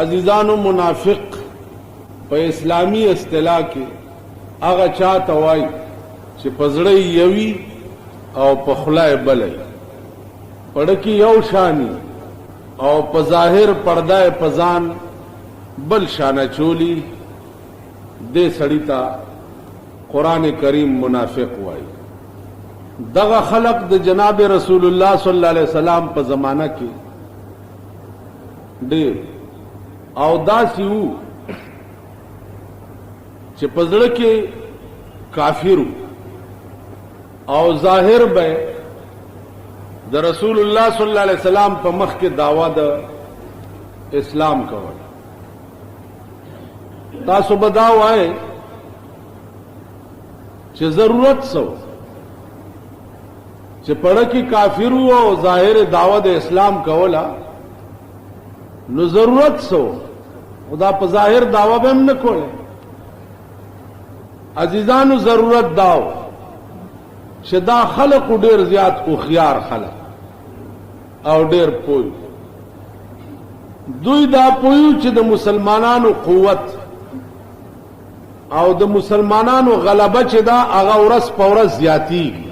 عزیزانو منافق په اسلامی اصطلاح کې هغه چاته وایي چې په زړه یوي او په خوله بلې پړه کې یو شانی او په ظاهر پرده په ځان بل شانه چولی دې سړی ته قرآن کریم منافق وایي. دغه خلق د جناب رسول الله صلی الله علیه وسلم په زمانہ کې ډېر او داسې وو چې په زړه کې کافر او ظاهر به د رسول الله صلی الله علیه وسلم په مخ کې دعوا د اسلام کول. تاسو به دا وایئ چې ضرورت سو چې پړه کې کافر او ظاهر دعوا د اسلام کوله نو ضرورت سو خدا په ظاهر دعوا به هم نه کوله. عزیزانو ضرورت داو چې دا خلق ډیر زیات خوخيار خلق او ډیر پوي دوی دا پوي چې د مسلمانانو قوت او د مسلمانانو غلبه چې دا هغه ورځ په ورځ زیاتیږي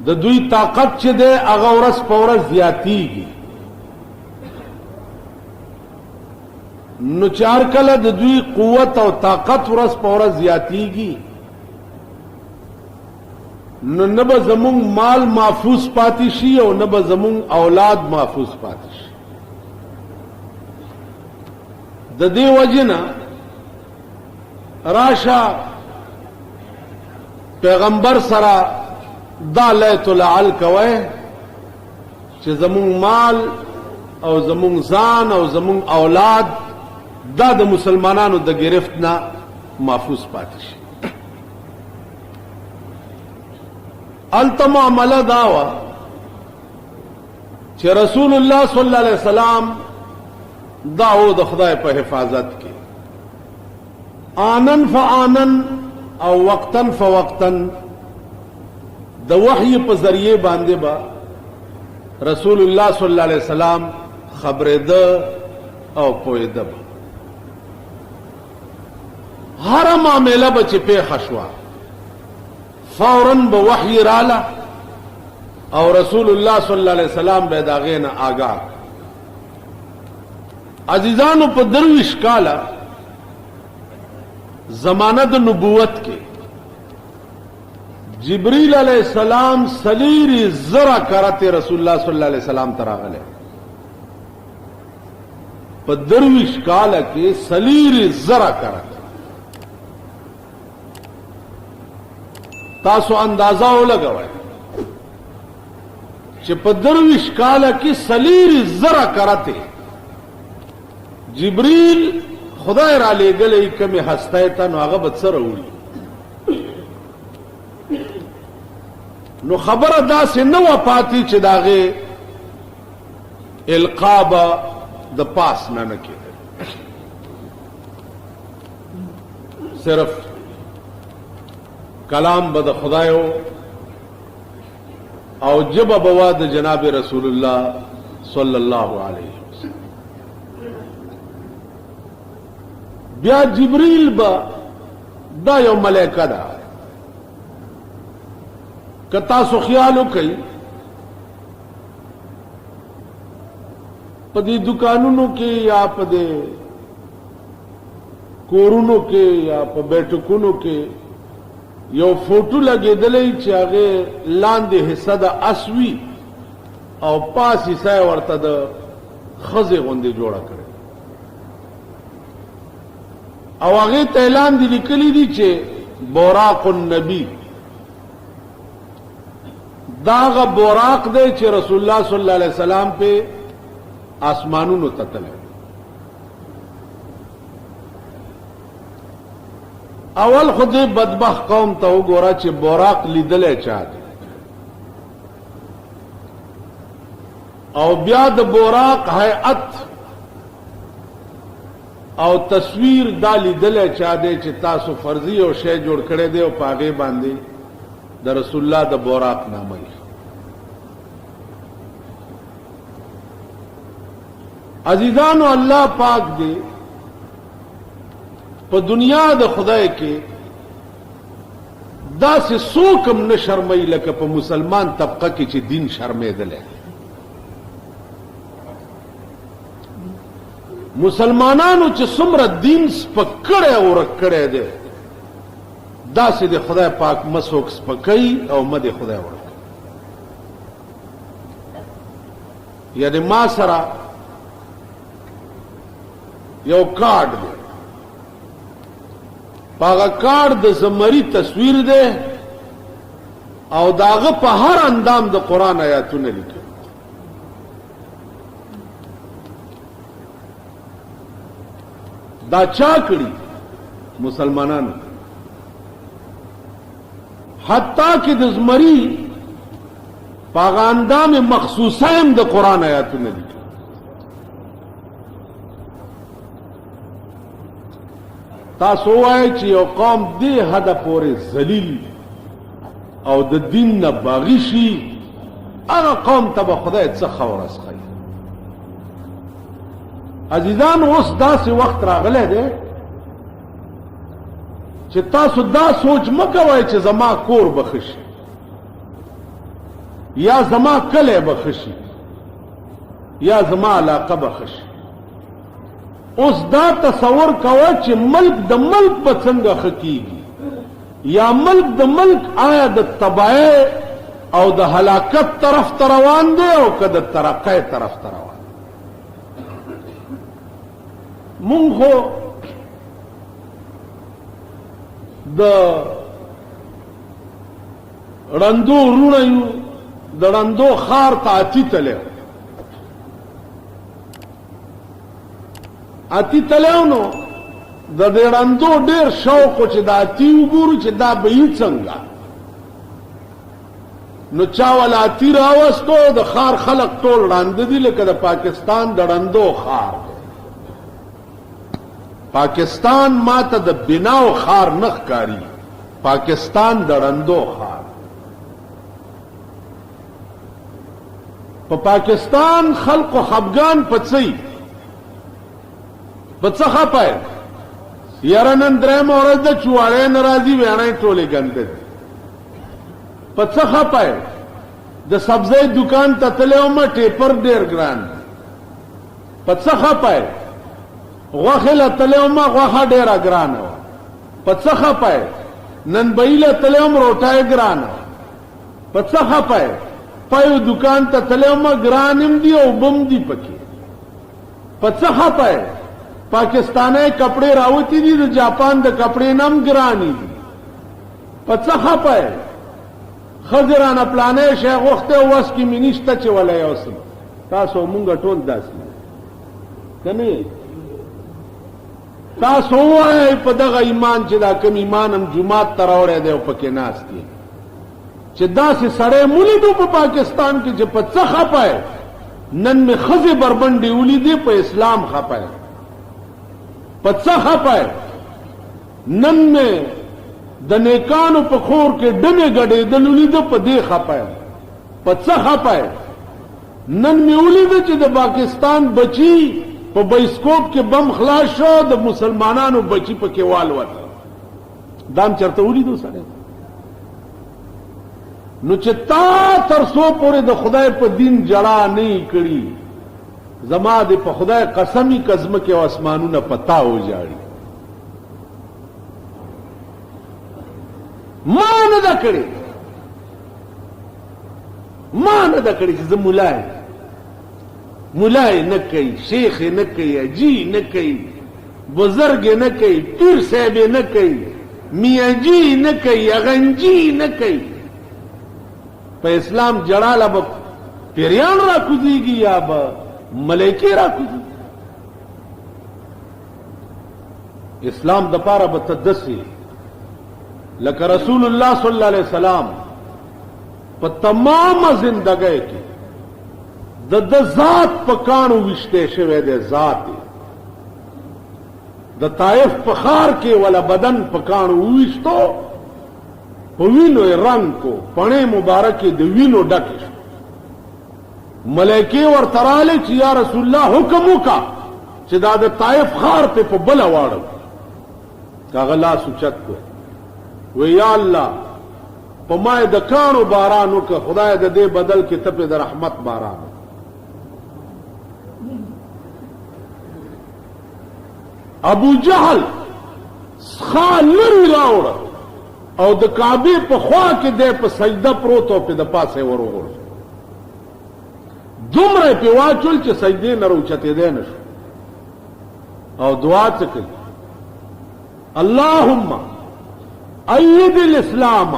د دوی طاقت چې ده هغه ورځ په ورځ زیاتیږي نو چار کله د دوی قوت او طاقت ورځ په ورځ زیاتیږي نو نه به زمونږ مال محفوظ پاتې شي او نه به زمونږ اولاد محفوظ پاتې شي. د دې وجنه راشه پیغمبر سره دا لیت العل کوي چې زمونږ مال او زمونږ ځان او زمونږ اولاد دا د مسلمانانو د گرفت نه محفوظ پاتې شي. الته معامله دا وه چې رسول الله صلی الله علیه وسلم دا و د خدای په حفاظت کې آنن فآنن او وقتن فوقتن د وحی په ذریعے باندې با رسول الله صلی الله علیه وسلم خبره ده او پوهه ده. هر معامله به چې پیښه شوه فوراً به وحی رااله او رسول الله صلی الله علیه وسلم به د هغې نه آګاه. عزیزانو په 23 کاله زمانه د نبوت کې جبريل علیہ السلام سلیری زرا کرتے رسول اللہ صلی اللہ علیہ وسلم تراغلے په 23 کاله کې سلیری زرا کرتے. تاسو اندازہ ولګوئ چې په 23 کاله کې سلیری زرا کرتے جبريل خدای را لېږلی کومې هستۍ ته نو هغه به څه راوړي. نو خبره داسې نه وه پاتې چې د هغې القا به د پاس نه نه کېده صرف کلام به د خدایو او جبه به وه د جناب رسول الله صلی الله علیه وسلم. بیا جبریل به دا یو ملائکه ده که تاسو خیال وکئ په دې دکانونو کې یا په دې کورونو کې یا په بیٹکونو کې یو فوټو لګېدلی چې هغې لاندې حصه د اسوي او پاس حصه یې ورته د ښځې غوندې جوړه کړې او هغې ته یې لاندې لیکلي دي چې براق النبي. داغ براق دے چې رسول الله صلی الله علیه وسلم په آسمانونو ته تللی. اول خود بدبخت قوم ته وګوره چې براق لیدلی چا دی او بیا د براق هیئت او تصویر دا لیدلی چا دی چې تاسو فرضي او شی جوړ کړی دی او په هغې باندې د رسول الله د براق نامه عزیزانو الله پاک دې په دنیا د خدای کې داسې څوک هم نه شرموي لکه په مسلمان طبقه کې چې دین شرمېدلی. مسلمانانو چې څومره دین سپک کړی او ورک کړی دی داسې د خدای پاک مه څوک سپکوي او مه د خدای ورک. یعنی ما سره یو کارډ دی، پاغه کارډ د زمری تصویر دی او داغه په هر اندام د قرآن آیاتونه لیکي. دا چا کړي؟ مسلمانانو. حتی کې د زمری پاغه اندام مخصوصه هم د قرآن آیاتونه لیکي. تاسو وایئ چې یو قوم دې حده پورې ذلیل او د دین نه باغی شي، هغه قوم ته به خدای څه خبره ښیي. عزیزان اوس داسې وخت راغلی دی چې تاسو دا سوچ مه کوئ چې زما کور به ښه شي یا زما کلی به ښه شي یا زما علاقه به ښه شي. اوس دا تصور کوه چې ملک د ملک به څنګه ښه کېږي یا ملک د ملک آیا د تباہی او د هلاکت طرف ته روان دی او که د ترقۍ طرف ته روان. مونږ خو د ړندو وروڼه یو، د ړندو ښار ته اتي تللی و. اتي تللی نو د دې ړندو ډېر شوق و چې دا اتي وګورو چې دا به یي څنګه. نو چا والا اتي راوستو، د ښار خلق ټول ړانده دي لکه د پاکستان د ړندو ښار. پاکستان ما ته د بناو ښار نه ښکاري، پاکستان د ړندو ښار. په پاکستان خلقو خفګان په څه په څه خپه یاره نن درېیمه ورځ ده چوارې نه راځي ویاڼۍ ټولې ګنده دي. په څه خپه د سبزۍ دکان ته تللی ومه ټیپر ډېر ګران. په څه خپه غوښې له تللی ومه غوښه ډېره ګرانه وه. په څه خپه نن بهي له تللی وم روټۍ ګرانه وه. په څه خپه په یو دکان ته تللی ومه ګران هم دي او بم دي پکې. په څه خپه پاکستانی کپڑے راوتی دي د جاپان د کپڑے نم ګرانی دي. په څه خپه ښځې رانه پلانی شی غوښتی او وس کې مې نشته چې ولی یوسم. تاسو مونږ ټول داسې که نه تاسو ووایئ په دغه ایمان چې دا کوم ایمان هم جومات ته راوړی دی او پکې ناست دی چې داسې سړی مولیدو په پاکستان کې چې په څه خپه نن مې ښځې بربنډې ولیدې په اسلام خپه په څه خپه نن مې د نیکانو په خور کې ډمې ګډېدل ولیده په دې خپه په څه خپه نن مې ولیده چې د پاکستان بچي په بایسکوپ کې بم خلاص شو د مسلمانانو بچي پکې والوت. دام چرته ولیدو سره نو چې تا تر څو پورې د خدای په دین جړه نه کړي زما د په خدای قسمی کزمه کې اسمانونه پتا و جاړي. ما نه دا کړی چې زه مولای نه کوي، شیخ نه کوي، اجی نه کوي، بزرگ نه کوي، پیر صاحب نه کوي، میاں جی نه کوي، اغنجی نه کوي. په اسلام جړاله به پیریان را کوزیږي یا به ملائکې را کوزي. اسلام د پاره به تدسی لکه رسول الله صلی الله علیه وسلم په تمام زندګۍ کې د ذات په کانو وشته شوی دی. ذات د طائف په ښار کې ولا بدن په کانو وشتو په وینو رنگ کو پڼې مبارکې د وینو ډکې شو. ملائکه ورته راغلې چې یا رسول الله حکم وکړه چې دا د طائف ښار ته په بله واړو. هغه لاس اوچت کړ، وی یا الله په ما د کاڼو باران وکړه، خدای د دې بدل کې ته پې د رحمت باران. ابو جهل څخه لرې راوړه او د کعبې په خوا کې دی په سجده پروت او پې د پاسه یې ور وغورځو. دومره یې پې واچول چې سجدې نه راوچتېدی نه شو او دعا څه کوي، اللهم اید الاسلام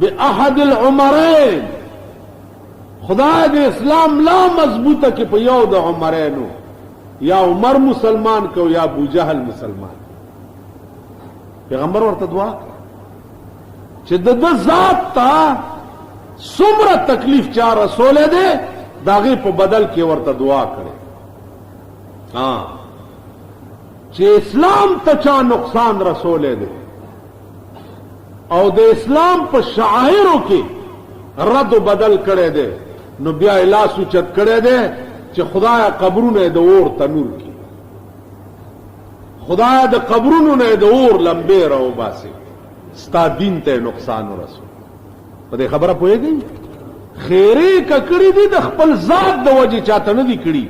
باحد العمرین، خدای د اسلام لا مضبوطه کې په یو د عمرینو، یا عمر مسلمان کو یا ابو جهل مسلمان. پیغمبر ورته دعا چې د ذات ته څومره تکلیف چا رسول دی د هغې په بدل کې ورته دعا کړې. چې اسلام ته چا نقصان رسول دی او د اسلام په شعائرو کې رد و بدل کړی دی، نو بیا یې لاس اوچت کړی دی چې خدایا قبرونه د اور تنور کی، خدایا د قبرونو نه د اور لمبې راوباسي، ستا دین ته نقصان ورسول. په دې خبره پوهېږئ؟ خیرې که کړي دي د خپل ذات د وجې چاته نه دي کړي،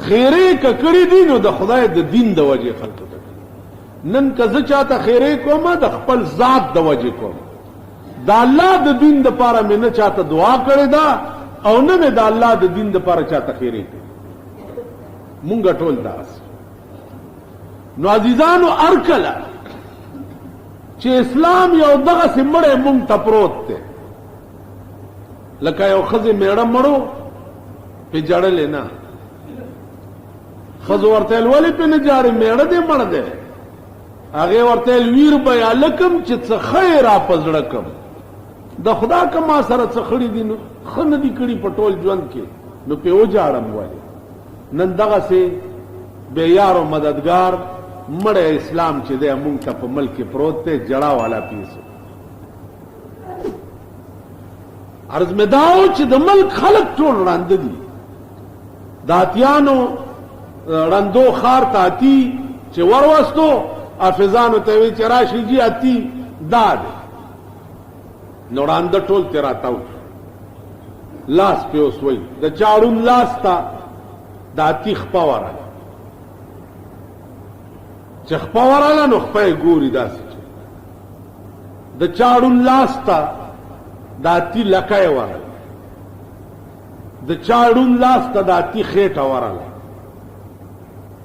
خیرې که کړي دي نو د خدای د دین د وجې خلکو ته. نن که زه چاته خیرې کومه د خپل ذات د وجې کوم، د الله د دین دپاره مې نه چاته دعا کړې ده او نه مې د الله د دین دپاره چاته خیرې کړي. مونږ ټول داسې. نو عزیزانو ارکله چې اسلام یو دغسې مړی مونږ ته پروت دی، لکه یو ښځې میړه مړو پې جړلې نه، ښځو ورته ویل ولې پې نه جاړې، میړه دې مړ دی. هغې ورته ویل ویر به یا لکم چې څه ښه یې را په زړه کم، د خدا که ما سره څه خړي دي نو ښه نه دي کړي په ټول ژوند کې، نو پې وجاړم ولې. نن دغسې بې یار و مددګار مړی اسلام چې دی مونږ ته په ملک کې پروت دی، جړا والا پیسو. عرض مې دا و چې د ملک خلک ټول ړانده دي، د اتیانو ړندو ښار ته اتي چې وروستو حافظانو ته وی چې راشي جي اتي دا دی، نو ړانده ټول ترې راتاو لاس پې اوس وی د چاړون لاس ته د اتي خپه ورغله، چې خپه ورغله نو خپه یې ګوري داسې چې د چاړون لاس ته د اتي لکه یې ورغله، د چاړون لاس ته د اتي خېټه ورغله،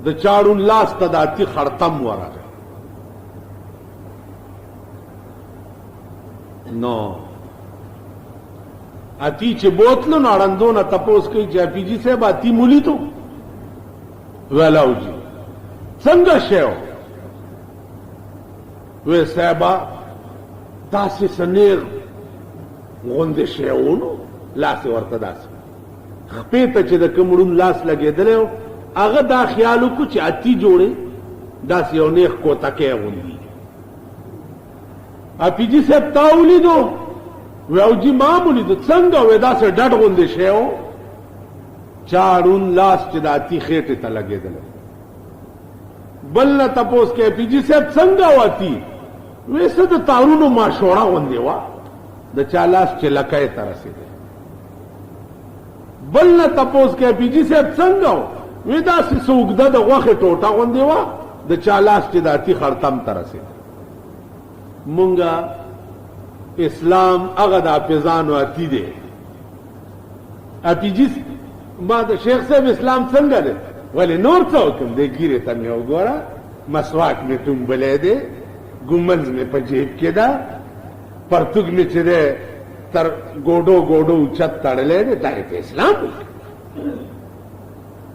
د چاړون لاس ته د اتي خړتم ورغله. نو اتی چې بوتلو نو اړندو نه تپوس کوي چې اپی جی صاحب اتی مولی تو ویلاو جی څنګه شیو وی صاحبا داسې سنیر غوندې شیونو لاس ورته داسې خپې ته چې د کمړون لاس لګېدلی و هغه دا خیال وکړو چې اتی جوړې داسې یو نیغ کوتکۍ غوندي. اپی جی صاحب تا ولیدو وی او جی ما ولیدو څنګه وی داسې ډډ غوندې شی و چاړون لاس چې د اتي خېټې ته لګېدلی. بل نه تپوس کې اپی جی صاحب څنګه و اتي وی څه د تارونو ماشوړه غوندې وه د چا لاس چې لکۍ ته رسېدی. بل نه تپوس کې اپی جی صاحب څنګه و وی داسې څه اوږده د غوښې ټوټه غوندې وه د چا لاس چې د اتي خړتم ته رسېدی. مونږه اسلام هغه د حافظانو اتی دی. اپی جی ما د شیخ صاحب اسلام څنګه دی ولې نور څه وکړم دی ګیرې ته مې وګوره مسواک مې ټومبلی دی ګومنځ مې په جیب کې ده پرتوګ مې چې دی تر ګوډو ګوډو اوچت تړلی دی دا یې په اسلام وکړي.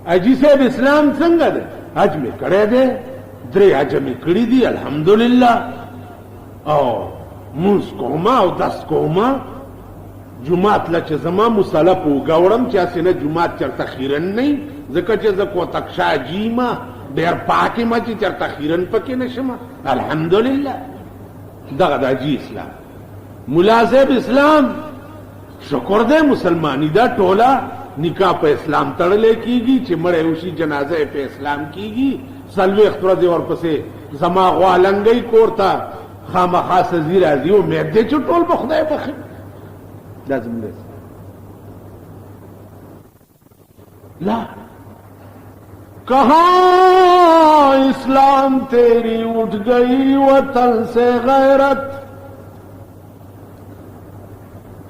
حاجي صاحب اسلام څنګه دی حج مې کړی دی 3 حجه مې کړي دي الحمدلله او مونځ کومه او دس کومه جماعت له چې زما مصله په وګوړم چې هسې نه جماعت چېرته خیرن نه ځکه چې زه کوتکشا جیمه ډېر پاک یم چې چېرته خیرن پکې نه شمه الحمدلله. دغه د حاجي اسلام. ملا صاحب اسلام شکر دی مسلمانی دا ټوله निकाह पे इस्लाम तड़ले कीगी चे मड़े उसी जनाजे पे इस्लाम कीगी सलवे अख्तरदे और पसे जमा वालंगई कोरता खामा खास जीरा दियो मैदे चुटोल बखदाए बखे जुमले ला कहां इस्लाम तेरी उठ गई वतन से गैरत,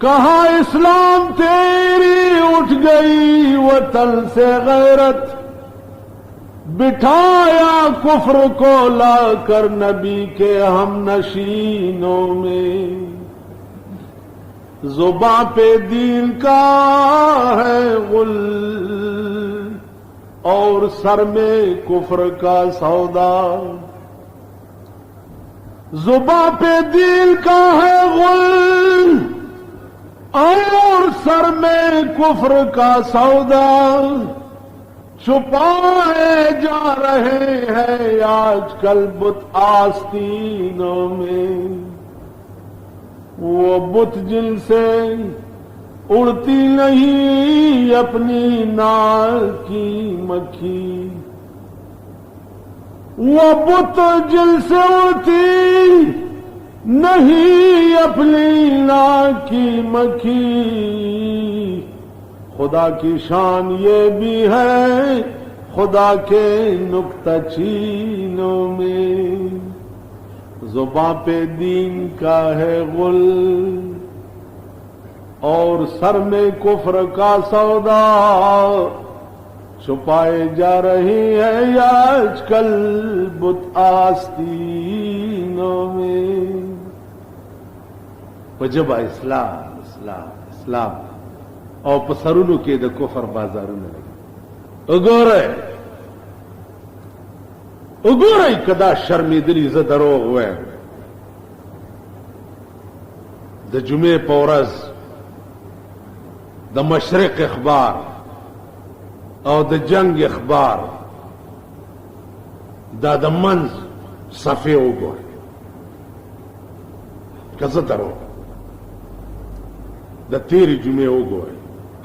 कहां इस्लाम तेरी उठ गई वतन से गैरत, बिठाया कुफ्र को लाकर नबी के हम नशीनों में, जुबां पे दीन का है गुल और सर में कुफ्र का सौदा, जुबां पे दीन का है गुल और सर में कुफ्र का सौदा, छुपाए जा रहे हैं आजकल बुत आस्तीनों में, वो बुत जिनसे उड़ती नहीं अपनी नाल की मक्खी, वो बुत जिनसे उड़ती नहीं अपनी नाल की मक्खी, खुदा की शान ये भी है खुदा के नुक्ता चीनों में, जुबां पे दीन का है गुल और सर में कुफ्र का सौदा, छुपाए जा रही है आजकल बुत आस्तीनों में। वजबा इस्लाम इस्लाम इस्लाम और पसरुनु के द कुफर बाजारुनु उगोरे कदा शर्मिदली ज़दरो हुए द जुमे पौरज द मशरिक अखबार और द जंग अखबार द मंज सफे उगोरे कज़दरो द तेरी जुमे उगोरे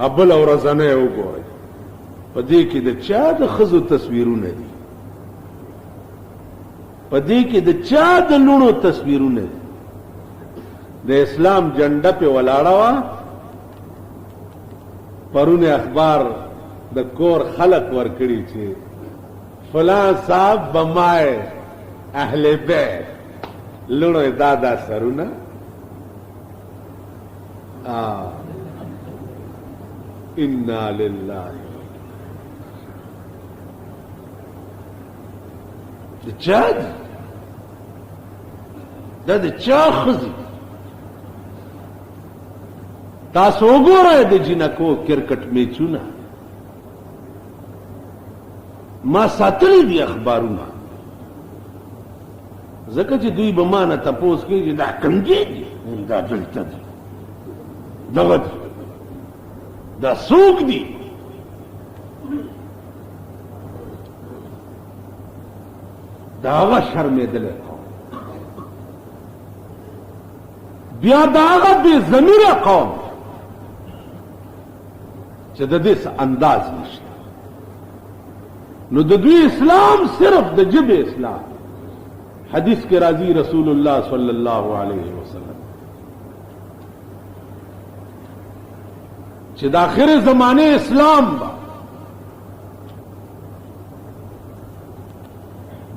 अबल और अजने उगोरे पदी की द चा द खजु तस्वीरों ने दी, पदी की द चा द लूणो तस्वीरों ने दी, द इस्लाम झंडा पे वलाड़ावा परुने अखबार द कोर खलक वरकड़ी छे फलां साहब बमाए अहले बैत लूणो दादा सरुना इन्ना लिल्लाहि द चाद द चा खजी तासो गोरे द जिनको क्रिकेट में चुना मां सातली दी अखबारूना जका जी दुई बमाना तपोस के जी दा कमजे दा दलता दगद दा सूक दी दावा शर्मेदले कौम बिया दागा बेजमीर कौम चददिस अंदाज नशता नुदवी इस्लाम सिर्फ द जिब इस्लाम हदीस के राजी रसूलुल्लाह सल्लल्लाहु अलैहि वसल्लम चद आखिर जमाने इस्लाम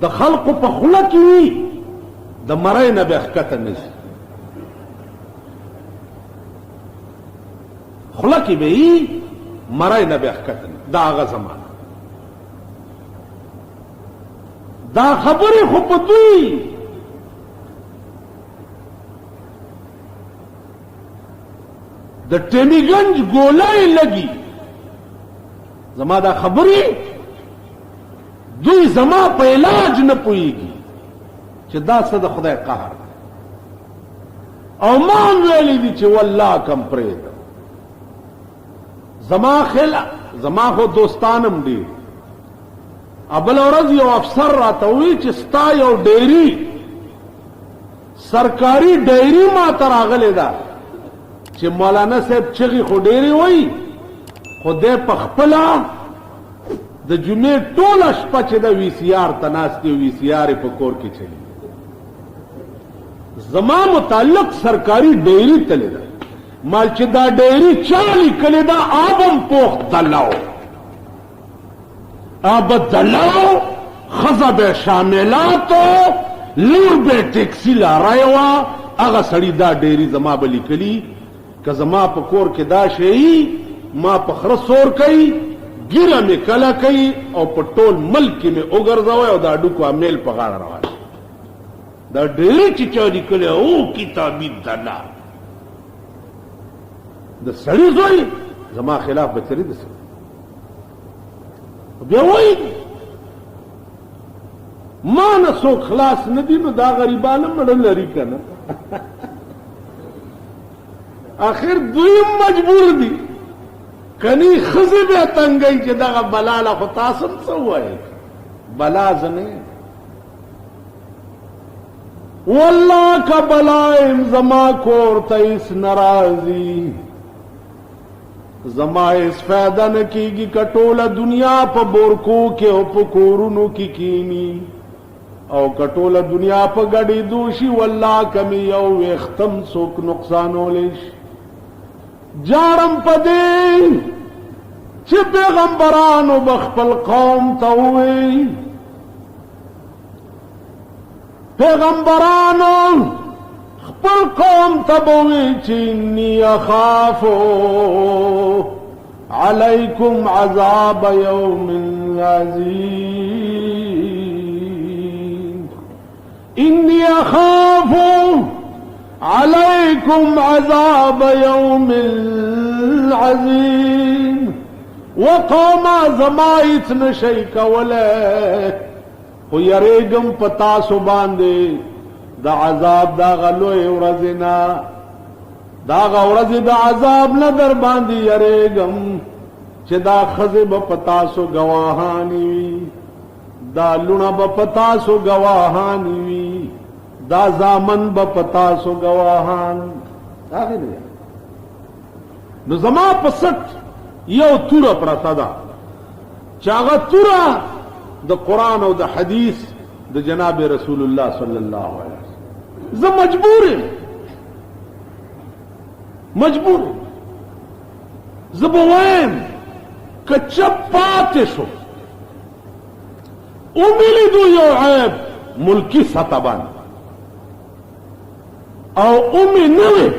द खल्क पखुला की द मरे न बेखकत नजी खुला की बई मरे न बेखकत दागा जमाना दा खबरी खुपतुई द टेमीगंज गोलाई लगी जमा दा खबरी दुई जमा पे इलाज न पुईगी चिदा सद खुदा कहर और मान वेली दी चे वल्लाह कम प्रेद जमा खेला जमा हो दोस्तानम दी अबल औरज यो अफसर राता हुई चिस्ता यो डेयरी सरकारी डेयरी मातर आगलेदा चे मौलाना साहब चगी खो डेयरी हुई خدای په خپله د جمعې ټوله شپه چې د وی سی آر ته ناست وي وی سی آر یې په کور کې چلی زما متعلق سرکاري ډیری تللی ده مال چې دا ډیری چا لیکلې ده آبم پوخ دلاو آب دلاو ښځه به شاملاتو لور به ټیکسي لاری وه هغه سړي دا ډیری زما به لیکلي که زما په کور کې دا شی ما په خره سور کوي ګیره مې کله کوي او په ټول ملک کې مې وګرځوی او دا ډوکو امیل په غاړه روان دا ډیری چې چا لیکلی او کتابي دلا د سړي زوی زما خلاف به چلی د سړي بیا وایي ما نه څوک خلاص نه دي نو دا غریبانه مړه لري که نه آخر دویم مجبور دي کنی ښځې بیا تنګی چې دغه بلا له خو تاسو هم څه ووایئ بلا زه نه یم والله که بلا یم زما کور ته هېڅ نه راځي زما هېڅ فایده نه کېږي که ټوله دنیا په بورکو کې او په کورونو کې کښېني او که ټوله دنیا په ګډېدو شي والله که مې یو ویښتم څوک نقصانولی شي جارم په دې چې پیغمبرانو به خپل قوم ته ووایي پیغمبرانو خپل قوم ته به ووایي چې انی اخافو علیکم عذاب یوم عظیم انی اخافو علیکم عذاب یوم عظیم وقوما زما هیڅ نشئ کولی خو یریږم په تاسو باندې د عذاب دغه لویې ورځې نه دغه ورځې د عذاب نه در باندې یریږم چې دا ښځې به په تاسو ګواهانې وي دا لوڼه به په تاسو ګواهانې وي دا زامن به په تاسو ګواهان هغې نه نو زما په سټ یو توره پرته ده چې هغه توره د قرآن او د حدیث د جناب رسول الله صلی الله علیه وسلم زه مجبور زه به وایم که چپ پاتې شو وملیدو یو عیب ملکی سطح باندې او اومی نوی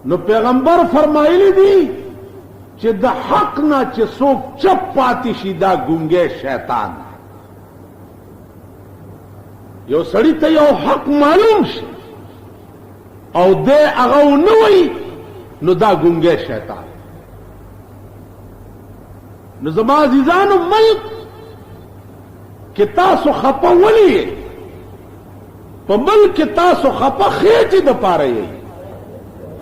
نو پیغمبر فرمایلی دی چې د حق نه چې څوک چپ پاتې شي دا ګونګی شیطان یو سړي ته یو حق معلوم شي او دی هغه ونه وایي نو دا ګونګی شیطان نو زما عزیزانو ملک کې تاسو خپه ولې په ملک کې تاسو خپه خېټې د پاره یې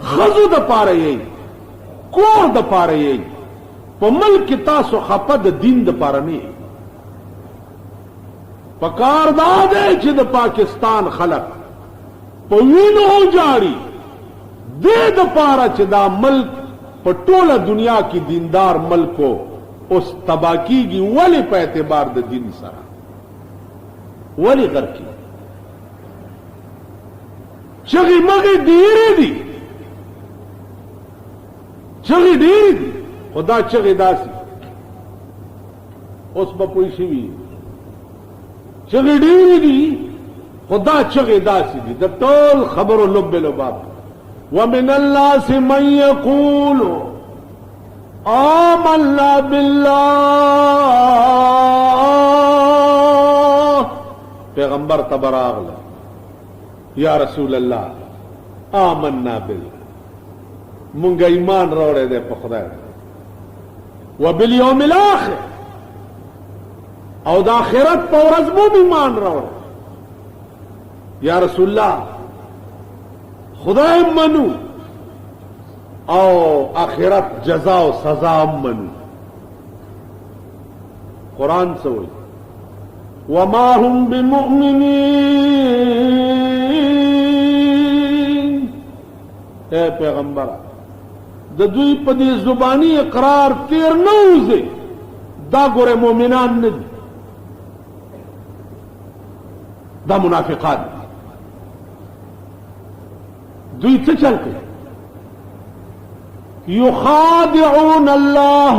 ښځو د پاره یې کور د پاره یې په ملک کې تاسو خپه د دین د پاره نه پکار دا دی چې د پاکستان خلک په وینو جاری دې د پاره چې دا ملک په ټوله دنیا کې دیندار ملکو اوس تبا کیږي ولې په اعتبار د دین سره ولې غرق کیږي چغې مغې ډېرې دي چغې ډېرې دي خدا چغې داسې اوس به پوه شوي چغې ډېرې دي خدا چغې داسې دي د ټول خبرو لب لباب ومن الناس من يقول آمنا بالله پیغمبر تبراغله یا رسول الله آمنا بالله مونږ ایمان راوړی دی په خدای وبالیوم الاخر او د آخرت په ورځ مو ایمان راوړی یا رسول الله خدای منو او آخرت جزا و سزا منو قرآن سوئی وما هم بمؤمنین اے پیغمبر د دوی په دې زبانی اقرار تیر نه وځي دا ګوره مؤمنان نه دي دا منافقان دوی څه چل کوي یخادعون الله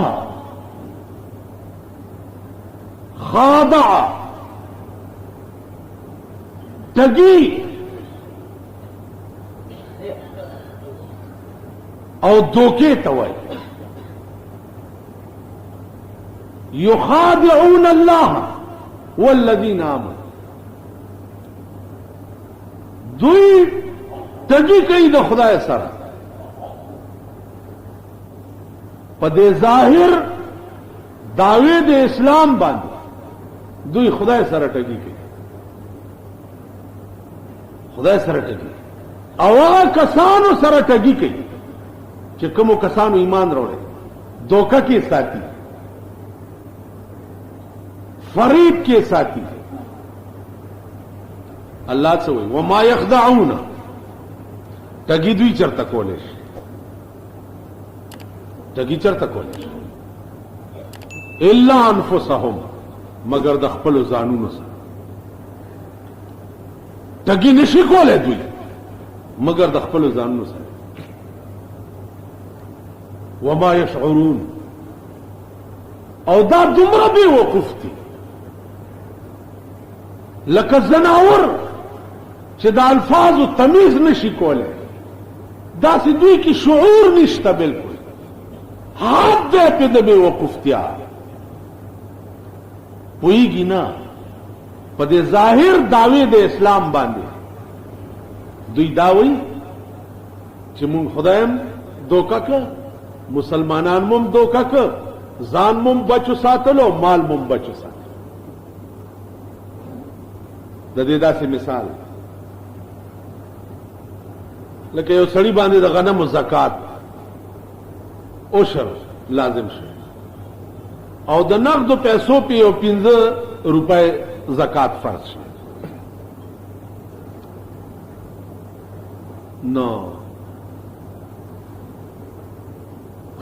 خادع ټګي او دوکې ته وایي یخادعون الله والذین آمنوا دوی ټګي کوي د خدای سره په دې ظاهر دعوی د اسلام باندې دوی خدای سره ټګي کوي خدای سره ټګي او هغه کسانو سره ټګي کوي چې کومو کسانو ایمان راوړي دوکه کې ساتي فریب کې ساتي الله څه وایي وما يخدعون ټګي دوی چرته کولې ټګي چرته کولې الا انفسهم مگر د خپل ځانونو سره ټګي نشي کولای دوی مگر د خپل ځانونو سره وما يشعرون او دا دومره بے وقوف دي لکه زناور چې د الفاظو تمیز نشي کولای داسې دوی کې شعور نشته بالکل حد دی په د بے وقوفتیا پوهیږي نه په دې ظاهر دعوی د اسلام باندې دوی داوي چې مونږ خدایم دوکا که مسلمانان مم دوکا که ځان مم بچو ساتلو مال مم بچو ساتلو د دې داسې مثال لکه یو سړی باندې د غنمو زکات عشر لازم شي او د نقدو پیسو په یو 15 روپۍ زکات فرض شي نو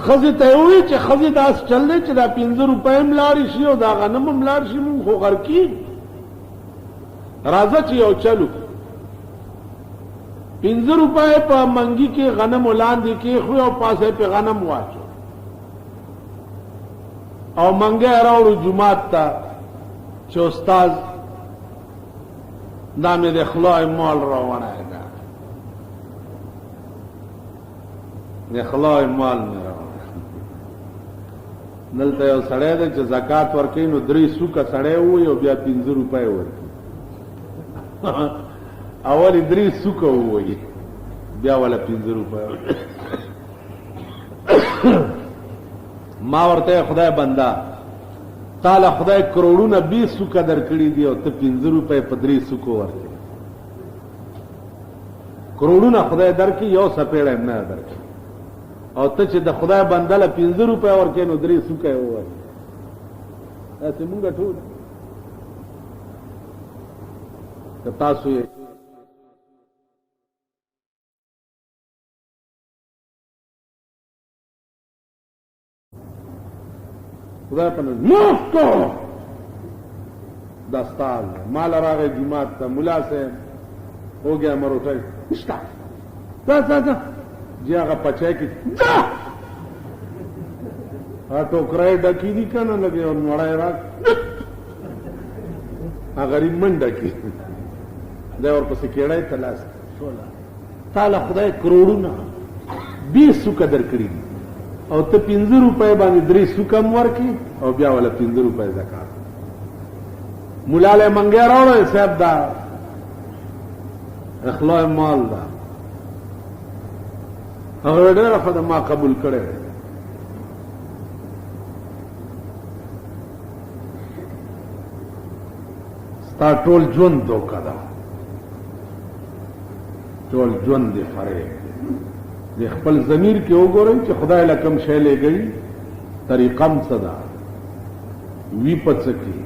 خزه ته وی چې خزه داس چلې چې دا 15 روپۍ ملاري شي او دا غنم ملار شي مونږ خو غر کی راځه چې یو چلو 15 روپۍ په منګي کې غنم ولاندې کې خو او پاسه په غنم واچو او منګه راوړو جمعات ته چې استاد نامې د خلای مال روانه ده د خلای مال نه روانه نلته یو سړی دی چې زکات ورکوي نو 3 سوکه سړی وي او بیا 15 روپۍ ورکوي اولی 3 سوکه وي بیا ولا 15 روپۍ ما ورته خدای بندا تعالی خدای کروڑونه 20 سوکه درکړي دي او ته 15 روپۍ په 3 سوکو ورکړي کروڑونه خدای درکړي یو سپېړه نه درکړي او ته چې د خدای بندله 15 روپۍ ورکې نو 3 سوکه وای تاسو مونږ ټول که تاسو یې خدای په نوستو دستال مال راغی جماعت ته مولا سے ہو گیا مروٹائی نشتا دا جی هغه پچای کی دا ټوکرای ډکی دي کنه لګي او مړای را غریب منډه کی دا ورپسې کېړای تلاس شولا تعالی خدای کروڑونه 20 سوکه درکړي او ته 15 روپۍ باندې 3 سوکه ورکي او بیا ولا 15 روپۍ زکات مولا له منګه راوړل صاحب دا اخلاء مال دا هغه ډېر خدای ما قبول کړي ستا ټول ژوند دوکه ده ټول ژوند دی فریب د خپل ضمیر کې وګورئ چې خدای له کوم شی لګي طریقم صدا وی پڅکی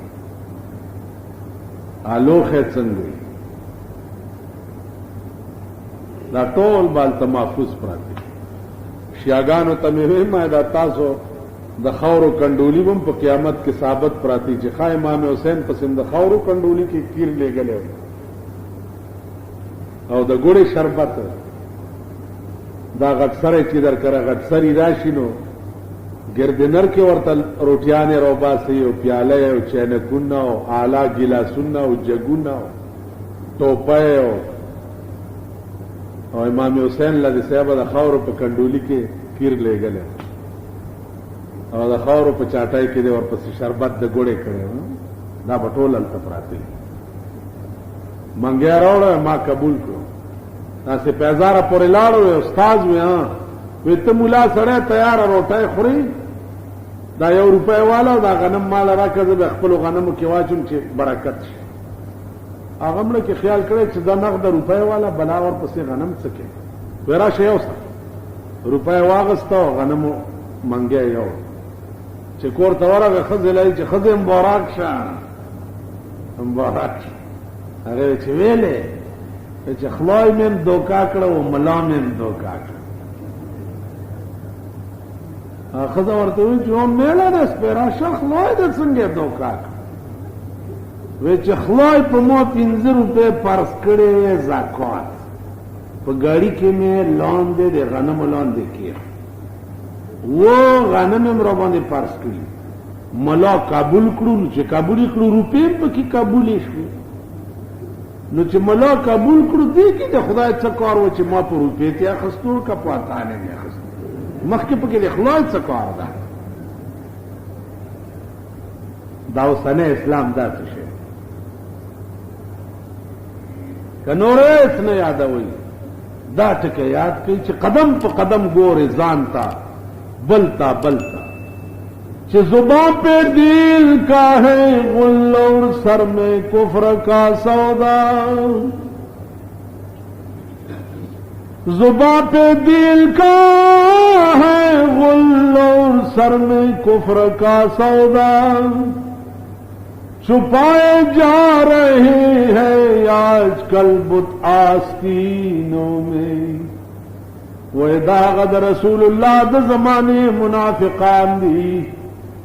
الوخه څنګه دا ټول بالته محفوظ پراته شیاګانو ته مې ویل ما دا تاسو د خاورو کنډولي هم په قیامت کې ثابت پراتی چې خا امام حسین پسند د خاورو کنډولي کې کیر لګلې او د ګوړې شربت دا غټ سره چې در کړه غټ سری راشي نو ګردنر کې ورته روټیانې روباسي او پیاله او چینکونه او اعلی ګلاسونه او جګونه ټوپه او امام حسین لدی صاحب د خاورو په کنډولي کې کیر لګلې او د خاورو په چاټای کې د ورپسې شربت د ګوړې کړو دا بټول الته پراته منګیا راوړ ما قبول کړو تاسو په هزار پورې لاړو استاد وې ها وې ته مولا سره تیار روټای خوري دا 1 روپۍ والا دا غنم مال راکړه د خپل غنمو کې واچوم چې برکت شي هغه مله کې خیال کړی چې دا نغد روپۍ والا بلا ور پسې غنم څکه ورا شی اوسه روپۍ واغسته غنمو منګیا یو چې کور ته ورغه خزلای چې خزم مبارک شه مبارک هغه چې ویلې چې خلای مم دوکا کړو ملا مم دوکا کړو خزه ورته وی چې هم میله د سپیرا شخ خلای د څنګه دوکا کړو وی چې خلای په مو 15 روپے پرس کړي زکات په ګاډي کې مې لاندې د غنم لاندې کې وہ غنم امرو باندې پارس کړی ملا قبول کړو چې قبول کړو روپې په کې قبول شي نو چې ملا قبول کړو دې کې د خدای څخه کار و چې ما په روپې ته اخستو کا پاته نه اخستو مخکې په کې د خدای څخه کار ده دا وسنه اسلام دا څه شي کنوره اسنه یادوي دا ټکه یاد کړئ چې قدم په قدم ګورې ځان ته بلتا بلتا کہ زباں پہ دل کا ہے غل اور سر میں کفر کا سودا زباں پہ دل کا ہے غل اور سر میں کفر کا سودا چھپائے جا رہے ہیں آج کل بت آستینوں میں وَإِذَا رسول اللہ د زمانے منافقان دی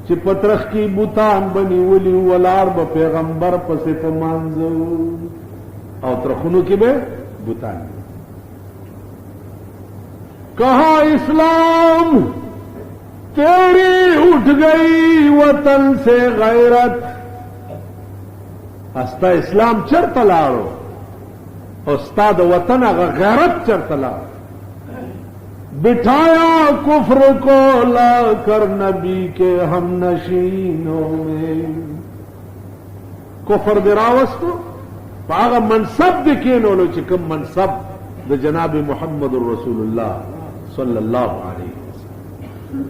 چې پترخ کی بوتان بنی ولی ولار به پیغمبر پسې پمانځو او ترخونو کې به بوتان کہا اسلام تیری اٹھ گئی وطن سے غیرت استا اسلام چرته لاړو او استاد وطن هغه غیرت چرته لاړو بٹھایا کفر کو لا کر نبی کے ہم نشینوں میں کفر دراوستو پاغا منصب دکینولو چکم منصب د جناب محمد رسول اللہ صلی اللہ علیہ وسلم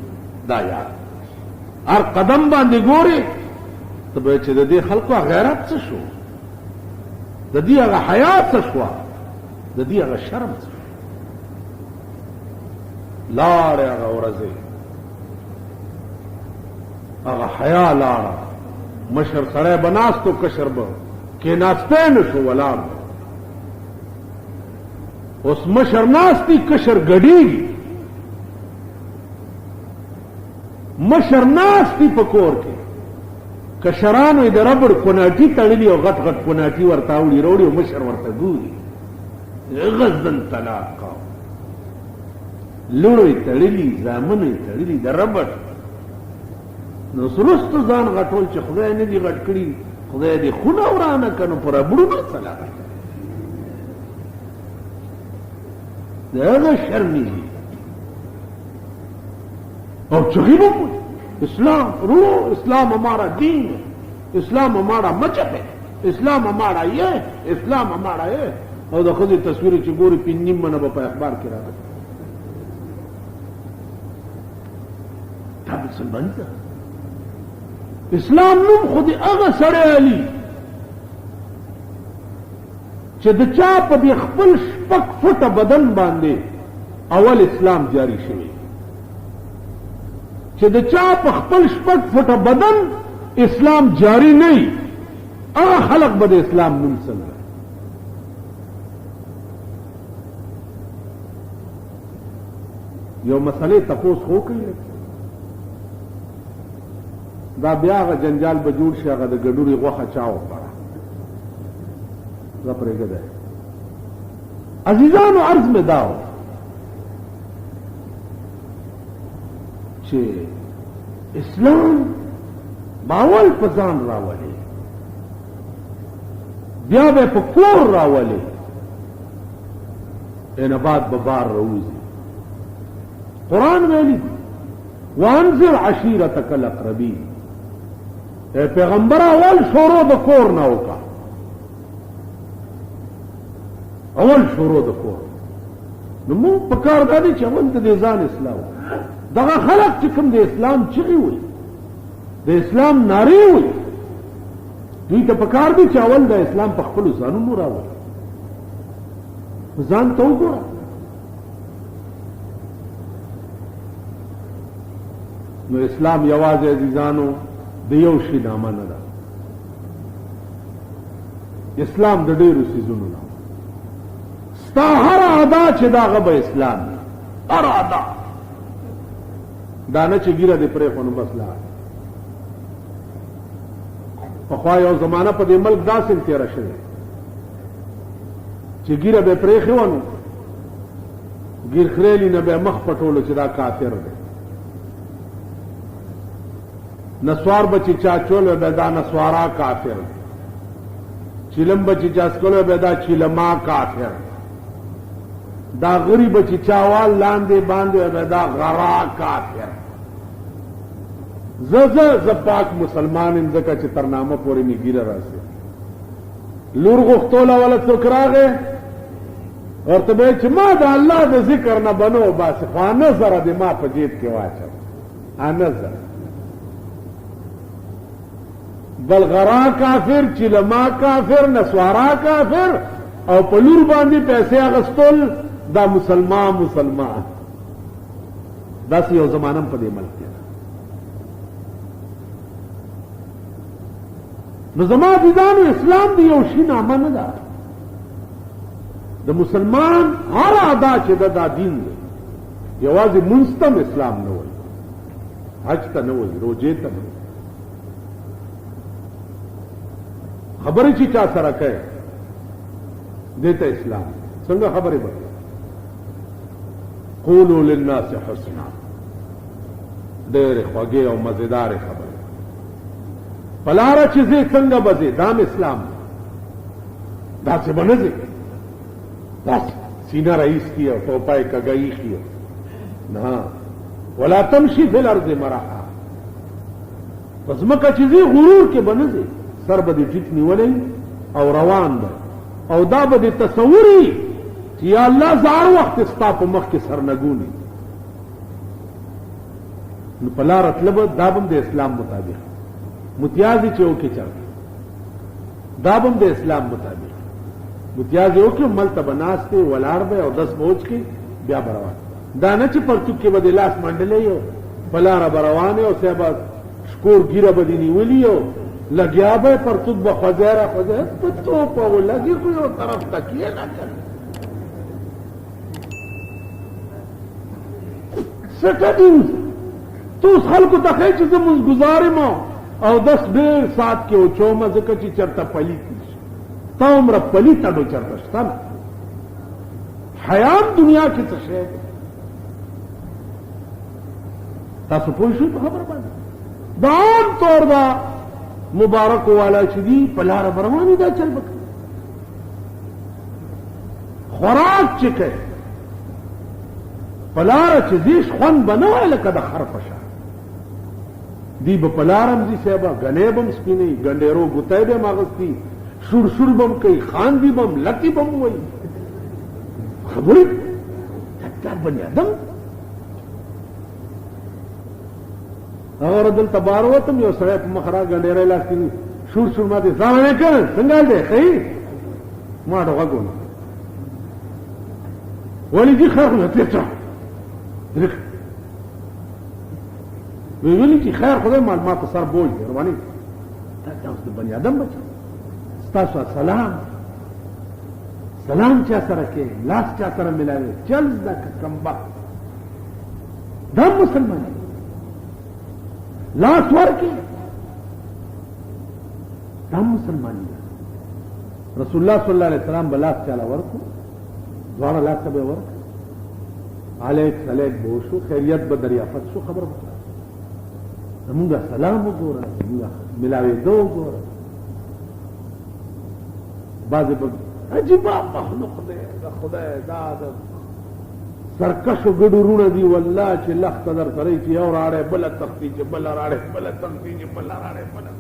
دا یاد ہر قدم باندې ګوري ته به چې د دې خلکو غیرت څه شو د دې هغه حیا څه شو د دې هغه شرم څه لاړ هغه ورځې هغه حیا لاړ مشر سره بناستو کشر به کې ناسته نشو ولاړ اوس مشر ناستی کشر ګډیږي مشر ناستی په کور کې کشرانو د ربړ کوناټي تړلي او غټ غټ کوناټي ورته وړي وروړي او مشر ورته ګوري غزن طلاق لوړوي تړلي زامنې تړلي د ربړ نو سرست ځان غټول چې خدای نه دی غټ کړي خدای دې خونه ورانه کنو پر ربړو نه طلاق دغه شرمي اور چغیبوں کو اسلام رو اسلام ہمارا دین ہے اسلام ہمارا مذہب ہے اسلام ہمارا یہ اسلام ہمارا یہ اور د خدای تصویر چې ګوري پینځم منه په اخبار کې راغلی دا مسلمان ده اسلام نوم خو دې هغه سړی علي چې د چا په دې خپل شپږ فټه بدن باندې اول اسلام جاری شوی چې د چا په خپل شپږ فټه بدن اسلام جاری نه وي هغه خلق به د اسلام نوم څنګه یو مسئلې تپوس خو کوي دا بیا هغه جنجال به جوړ شي هغه د ګډوري غوښه چا وخوړه زه پرېږدی عزیزانو عرض مې دا و چې اسلام باول په ځان راولي بیا به په کور راولي انبات به بار راوځي قرآن ویلي وانذر عشیرتک الاقربین اے پیغمبر اول شروع د کور نه وکړه اول شروع د کور نو موږ په کار دا دی چې اول د ځان اصلاح دغه خلق چې کوم د اسلام چغې وي د اسلام نارې وي دوی ته په کار دی چې اول د اسلام په خپلو ځانونو راولي ځان ته وګوره نو اسلام یوازې عزیزانو د یو شي نامه نه ده اسلام د ډېرو څیزونو نامه ستا هر ادا چې دا هغه به اسلام وي هر ادا دا نه چې ګیره دې پرېښو نو بس لاړ پخوا یو زمانه په دې ملک داسې تېره شوې چې ګیره به پرېښې وه نو ګیر خریلي نه به مخ پټولو چې دا کافر دی نسوار بچی چاچول به دا نسوارا کافر چیلم بچی چاسکول به دا چیلما کافر دا غری بچی چاوال لاندې باندې به دا غرا کافر ز پاک مسلمان ان زکه چې ترنامه پورې میګیره راځي لور غختوله ولا څوکراغه ورته به چې ما د الله د ذکر نه بنو بس خو نظر دې ما په جیب کې واچو نظر بل غرا کافر چلما کافر نسوارا کافر او پلور باندې پیسې اغستل دا مسلمان دا یو زمانم په دې ملک کې نو زما ديدانو اسلام دی یو شي نامه نه ده د مسلمان هر ادا چې دا دین دی یوازې منستم اسلام نه وایي حج ته نه وایي روجې ته نه خبرې چې چا سره کوي دیته اسلام څنګه خبرې به قولوا للناس حسنا ډېرې خوږې او مزیدارې خبرې پلاره چې زه څنګه به ځې دام اسلام داسې به نه ځې داسې سینه راایستي او ټوپای کږه ایښي نه ولا تمشي فی الارض مرحا په ځمکه چې ځې غرور کې به نه ځې سر به دې ټیټ نیولی او روان ده او دا به دې تصوري چې یا الله زار وخت ستا په مخ کې سرنګونی نو په لاره تله به دا به د اسلام مطابق متیازې چې وکړي چرته دا به د اسلام مطابق متیازې وکړي ملته به ناست دی ولاړ به او 10 بوج کې بیا به روان دا نه چې پرتوب کې به دې لاس منډلی او په لاره به روان او صاحب شکور ګیره به دې نیولي او لګیا به پرتوب به خوځېره په توپه ولګي خو یو طرف ته کېنه کنه سټډینز تو اوس خلکو ته ښایي چې زه مونځ ګزارم او 10 ډېر ساعت کې وچومه ځکه چې چېرته پلیت نشي تا عمره پلیت اډو چېرته شته نه حیام دنیا کې څه شی دی تاسو پوه شئ په خبره باندې دا عام طور دا مبارک والا چې دي په لاره به روانې دا چل به کوي خوراک چې کوي په لاره چې ځي خوند به نه وایي لکه د خر په شان دی به په لاره هم ځي صاحبه ګنې به هم سپینوي ګنډېرو ګوتی به هم اغوستي شور شور به هم کوي خاندي به هم لکې به هم وایي خبرې دا بني ادم هغه دلته بار وتم یو سړی په مخ را ګنډېری لاس کې شور شور ما دې ځان نه کړ څنګه حال دی ښه ما ډه غوږ ونه ولې دې خیر خو نه تېر شه ویلي چې خیر خدای مال ما په سر بوج دی رواني دا اوس د بني ادم بچه ستاسو سلام چا سره کې لاس چا سره ملاوي چل زده که کمبخت دا مسلمان لاس ورکی دا مسلمانی رسول الله صلی الله علیه وسلم بلاس چاله ورکو دواره لاس به ورک علیک سلیک بوشو خیریت به دریافت شو خبر وکړه زمونږ سلام وګوره زمونږ ملاوېدو وګوره بعضې به عجیبه مخلوق دی د خدای دا د سرکشو ګډو رونه دي والله چې لخته در سره چې یو راړی بله تختی چې بله راړی بله تختی چې بله راړی بله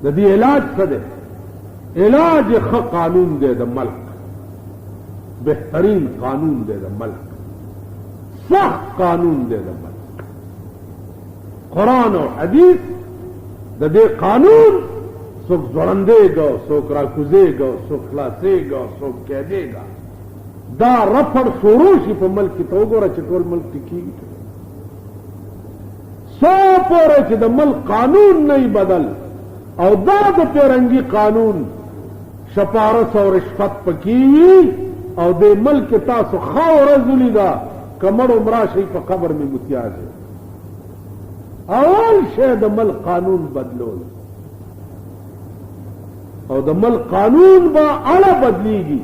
د دې علاج څه دی علاج ښه قانون دی د ملک بهترین قانون دی د ملک سخت قانون دی د ملک قرآن او حدیث د دې قانون څوک ځوړندېږي څوک راکوزېږي څوک خلاصېږي څوک کېدېږي دا رفړ شروع شي په ملک کې ته وګوره چې ټول ملک ټیکېږي څو پورې چې د ملک قانون نه بدل او دا د پیرنګي قانون شپارس او رشوت پکې او د ملک تاسو ښه ورځ ولیده که مړ مړه شئ په قبر مې متیاز اول شی د ملک قانون بدلول او د ملک قانون به اړه بدلیږي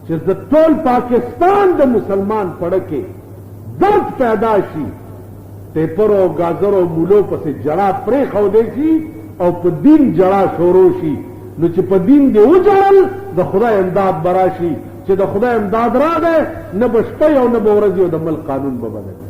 چې د ټول پاکستان د مسلمان پړه کې درد پیدا شي ټیپر او گازر او مولو پسې جړه پرېښودی شي او په دین جړه شروع شي نو چې په دین دې وجړل د خدای امداد به راشي چې د خدای امداد راغی نه به شپه او نه به ورځ او د ملک قانون به بدل